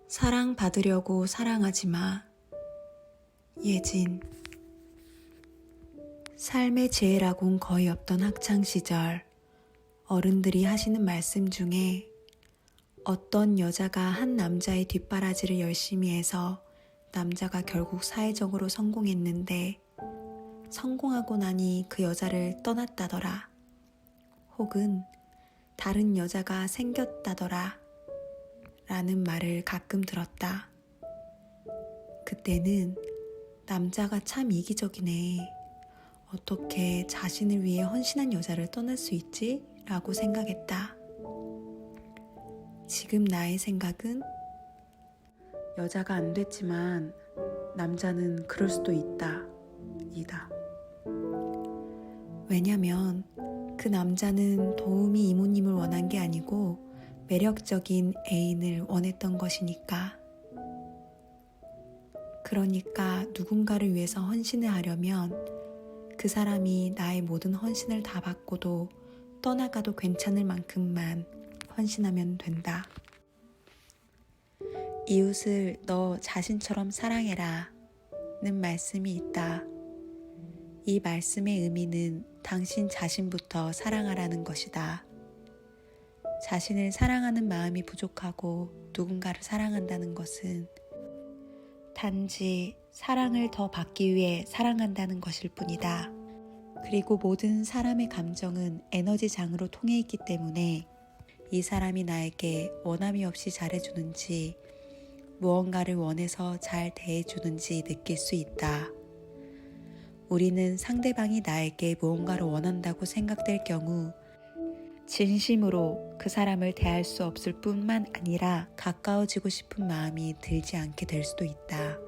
사랑받으려고 사랑하지 마. 예진. 삶의 지혜라곤 거의 없던 학창시절, 어른들이 하시는 말씀 중에 어떤 여자가 한 남자의 뒷바라지를 열심히 해서 남자가 결국 사회적으로 성공했는데 성공하고 나니 그 여자를 떠났다더라. 혹은 다른 여자가 생겼다더라. 라는 말을 가끔 들었다. 그때는 남자가 참 이기적이네. 어떻게 자신을 위해 헌신한 여자를 떠날 수 있지? 라고 생각했다. 지금 나의 생각은 여자가 안 됐지만 남자는 그럴 수도 있다. 이다. 왜냐면 그 남자는 도우미 이모님을 원한 게 아니고 매력적인 애인을 원했던 것이니까. 그러니까 누군가를 위해서 헌신을 하려면 그 사람이 나의 모든 헌신을 다 받고도 떠나가도 괜찮을 만큼만 헌신하면 된다. 이웃을 너 자신처럼 사랑해라 는 말씀이 있다. 이 말씀의 의미는 당신 자신부터 사랑하라는 것이다. 자신을 사랑하는 마음이 부족하고 누군가를 사랑한다는 것은 단지 사랑을 더 받기 위해 사랑한다는 것일 뿐이다. 그리고 모든 사람의 감정은 에너지장으로 통해 있기 때문에 이 사람이 나에게 원함이 없이 잘해주는지 무언가를 원해서 잘 대해주는지 느낄 수 있다. 우리는 상대방이 나에게 무언가를 원한다고 생각될 경우 진심으로 그 사람을 대할 수 없을 뿐만 아니라 가까워지고 싶은 마음이 들지 않게 될 수도 있다.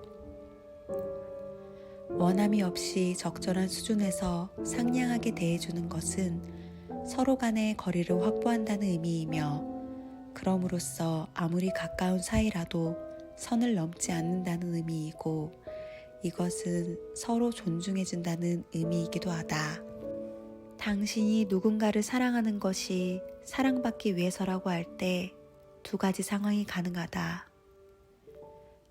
원함이 없이 적절한 수준에서 상냥하게 대해주는 것은 서로 간의 거리를 확보한다는 의미이며 그럼으로써 아무리 가까운 사이라도 선을 넘지 않는다는 의미이고 이것은 서로 존중해준다는 의미이기도 하다. 당신이 누군가를 사랑하는 것이 사랑받기 위해서라고 할 때 두 가지 상황이 가능하다.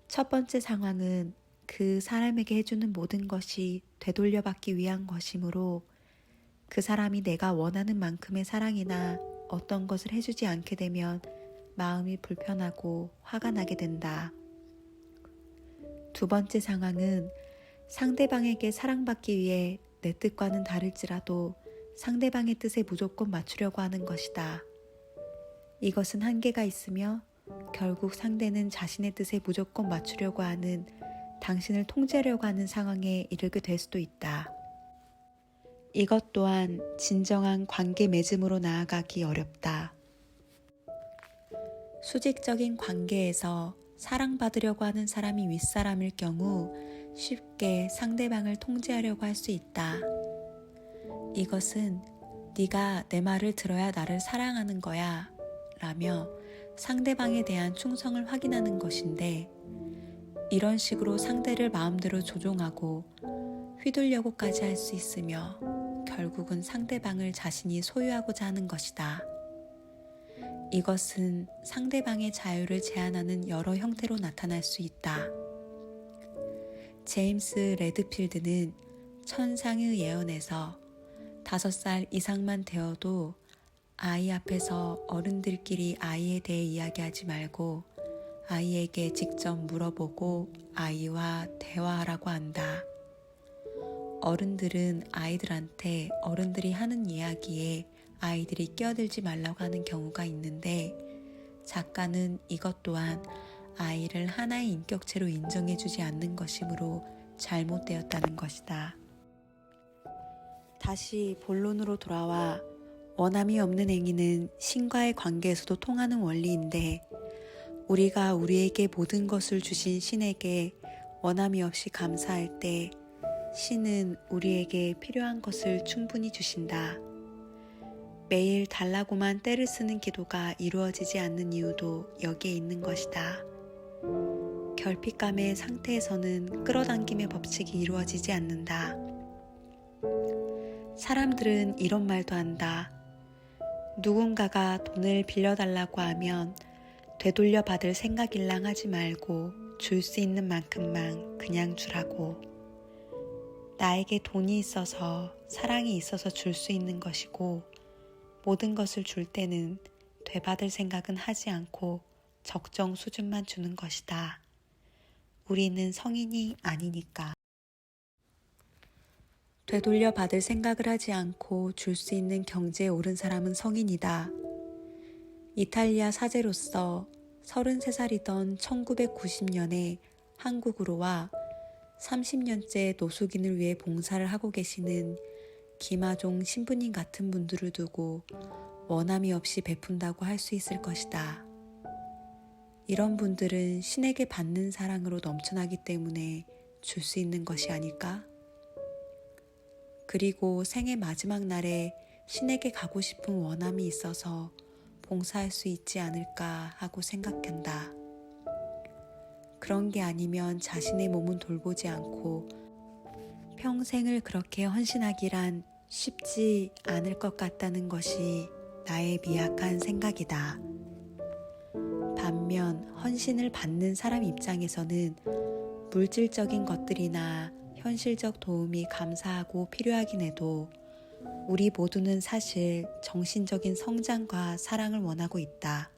첫 번째 상황은 그 사람에게 해주는 모든 것이 되돌려받기 위한 것이므로 그 사람이 내가 원하는 만큼의 사랑이나 어떤 것을 해주지 않게 되면 마음이 불편하고 화가 나게 된다. 두 번째 상황은 상대방에게 사랑받기 위해 내 뜻과는 다를지라도 상대방의 뜻에 무조건 맞추려고 하는 것이다. 이것은 한계가 있으며 결국 상대는 자신의 뜻에 무조건 맞추려고 하는 당신을 통제하려고 하는 상황에 이르게 될 수도 있다. 이것 또한 진정한 관계 맺음으로 나아가기 어렵다. 수직적인 관계에서 사랑받으려고 하는 사람이 윗사람일 경우 쉽게 상대방을 통제하려고 할 수 있다. 이것은 네가 내 말을 들어야 나를 사랑하는 거야 라며 상대방에 대한 충성을 확인하는 것인데 이런 식으로 상대를 마음대로 조종하고 휘둘려고까지 할 수 있으며 결국은 상대방을 자신이 소유하고자 하는 것이다. 이것은 상대방의 자유를 제한하는 여러 형태로 나타날 수 있다. 제임스 레드필드는 천상의 예언에서 5살 이상만 되어도 아이 앞에서 어른들끼리 아이에 대해 이야기하지 말고 아이에게 직접 물어보고 아이와 대화하라고 한다. 어른들은 아이들한테 어른들이 하는 이야기에 아이들이 끼어들지 말라고 하는 경우가 있는데 작가는 이것 또한 아이를 하나의 인격체로 인정해주지 않는 것이므로 잘못되었다는 것이다. 다시 본론으로 돌아와 원함이 없는 행위는 신과의 관계에서도 통하는 원리인데 우리가 우리에게 모든 것을 주신 신에게 원함이 없이 감사할 때 신은 우리에게 필요한 것을 충분히 주신다. 매일 달라고만 때를 쓰는 기도가 이루어지지 않는 이유도 여기에 있는 것이다. 결핍감의 상태에서는 끌어당김의 법칙이 이루어지지 않는다. 사람들은 이런 말도 한다. 누군가가 돈을 빌려달라고 하면 되돌려 받을 생각일랑 하지 말고 줄 수 있는 만큼만 그냥 주라고. 나에게 돈이 있어서 사랑이 있어서 줄 수 있는 것이고 모든 것을 줄 때는 되받을 생각은 하지 않고 적정 수준만 주는 것이다. 우리는 성인이 아니니까. 되돌려 받을 생각을 하지 않고 줄 수 있는 경지에 오른 사람은 성인이다. 이탈리아 사제로서 33살이던 1990년에 한국으로 와 30년째 노숙인을 위해 봉사를 하고 계시는 김아종 신부님 같은 분들을 두고 원함이 없이 베푼다고 할 수 있을 것이다. 이런 분들은 신에게 받는 사랑으로 넘쳐나기 때문에 줄 수 있는 것이 아닐까? 그리고 생의 마지막 날에 신에게 가고 싶은 원함이 있어서 봉사할 수 있지 않을까 하고 생각한다. 그런 게 아니면 자신의 몸은 돌보지 않고 평생을 그렇게 헌신하기란 쉽지 않을 것 같다는 것이 나의 미약한 생각이다. 반면 헌신을 받는 사람 입장에서는 물질적인 것들이나 현실적 도움이 감사하고 필요하긴 해도 우리 모두는 사실 정신적인 성장과 사랑을 원하고 있다.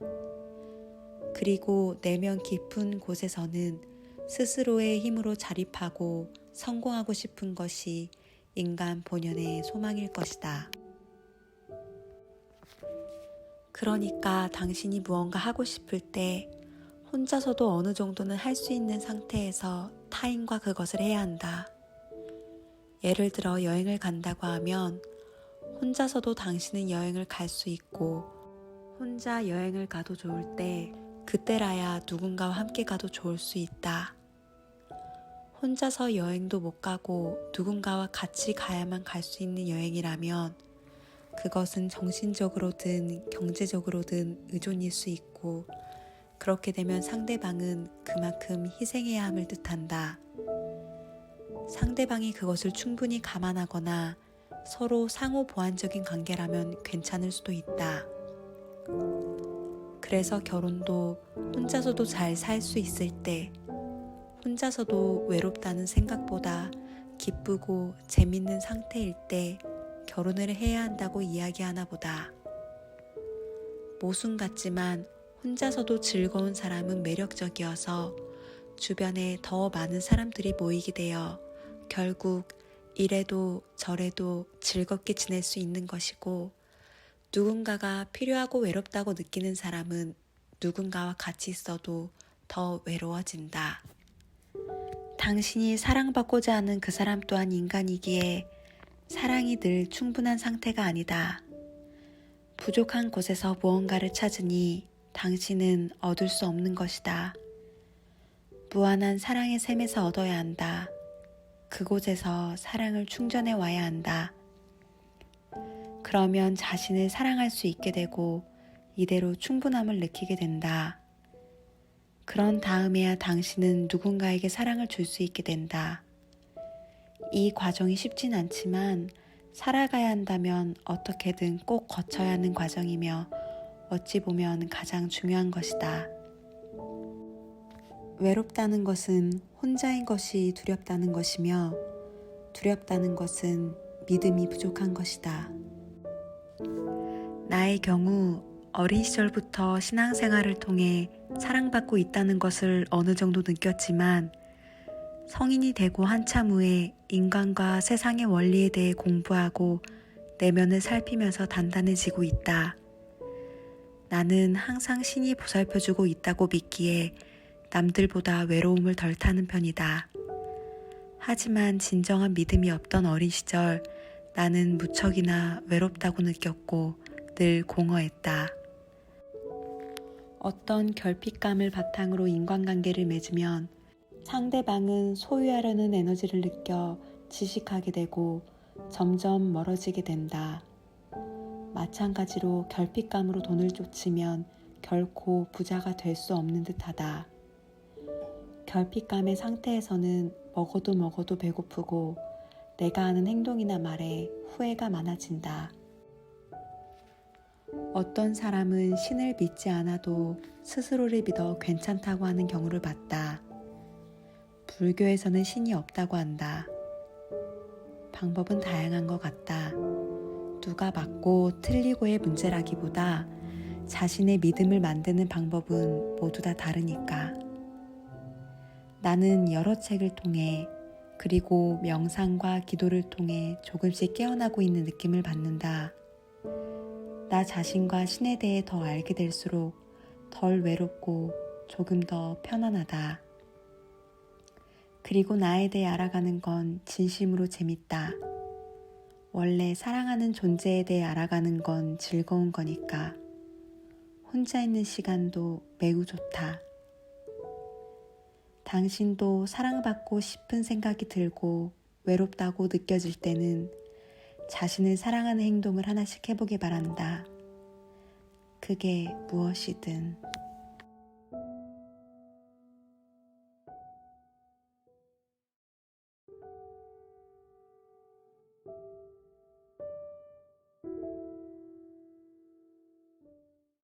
그리고 내면 깊은 곳에서는 스스로의 힘으로 자립하고 성공하고 싶은 것이 인간 본연의 소망일 것이다. 그러니까 당신이 무언가 하고 싶을 때 혼자서도 어느 정도는 할 수 있는 상태에서 타인과 그것을 해야 한다. 예를 들어 여행을 간다고 하면 혼자서도 당신은 여행을 갈 수 있고 혼자 여행을 가도 좋을 때 그때라야 누군가와 함께 가도 좋을 수 있다. 혼자서 여행도 못 가고 누군가와 같이 가야만 갈 수 있는 여행이라면 그것은 정신적으로든 경제적으로든 의존일 수 있고 그렇게 되면 상대방은 그만큼 희생해야 함을 뜻한다. 상대방이 그것을 충분히 감안하거나 서로 상호 보완적인 관계라면 괜찮을 수도 있다. 그래서 결혼도 혼자서도 잘 살 수 있을 때, 혼자서도 외롭다는 생각보다 기쁘고 재밌는 상태일 때 결혼을 해야 한다고 이야기하나 보다. 모순 같지만 혼자서도 즐거운 사람은 매력적이어서 주변에 더 많은 사람들이 모이게 되어 결국 이래도 저래도 즐겁게 지낼 수 있는 것이고 누군가가 필요하고 외롭다고 느끼는 사람은 누군가와 같이 있어도 더 외로워진다. 당신이 사랑받고자 하는 그 사람 또한 인간이기에 사랑이 늘 충분한 상태가 아니다. 부족한 곳에서 무언가를 찾으니 당신은 얻을 수 없는 것이다. 무한한 사랑의 샘에서 얻어야 한다. 그곳에서 사랑을 충전해 와야 한다. 그러면 자신을 사랑할 수 있게 되고 이대로 충분함을 느끼게 된다. 그런 다음에야 당신은 누군가에게 사랑을 줄 수 있게 된다. 이 과정이 쉽진 않지만 살아가야 한다면 어떻게든 꼭 거쳐야 하는 과정이며 어찌 보면 가장 중요한 것이다. 외롭다는 것은 혼자인 것이 두렵다는 것이며 두렵다는 것은 믿음이 부족한 것이다. 나의 경우 어린 시절부터 신앙생활을 통해 사랑받고 있다는 것을 어느 정도 느꼈지만 성인이 되고 한참 후에 인간과 세상의 원리에 대해 공부하고 내면을 살피면서 단단해지고 있다. 나는 항상 신이 보살펴주고 있다고 믿기에 남들보다 외로움을 덜 타는 편이다. 하지만 진정한 믿음이 없던 어린 시절 나는 무척이나 외롭다고 느꼈고 늘 공허했다. 어떤 결핍감을 바탕으로 인간관계를 맺으면 상대방은 소유하려는 에너지를 느껴 지식하게 되고 점점 멀어지게 된다. 마찬가지로 결핍감으로 돈을 쫓으면 결코 부자가 될 수 없는 듯하다. 결핍감의 상태에서는 먹어도 배고프고 내가 하는 행동이나 말에 후회가 많아진다. 어떤 사람은 신을 믿지 않아도 스스로를 믿어 괜찮다고 하는 경우를 봤다. 불교에서는 신이 없다고 한다. 방법은 다양한 것 같다. 누가 맞고 틀리고의 문제라기보다 자신의 믿음을 만드는 방법은 모두 다 다르니까. 나는 여러 책을 통해 그리고 명상과 기도를 통해 조금씩 깨어나고 있는 느낌을 받는다. 나 자신과 신에 대해 더 알게 될수록 덜 외롭고 조금 더 편안하다. 그리고 나에 대해 알아가는 건 진심으로 재밌다. 원래 사랑하는 존재에 대해 알아가는 건 즐거운 거니까. 혼자 있는 시간도 매우 좋다. 당신도 사랑받고 싶은 생각이 들고 외롭다고 느껴질 때는 자신을 사랑하는 행동을 하나씩 해보길 바란다. 그게 무엇이든.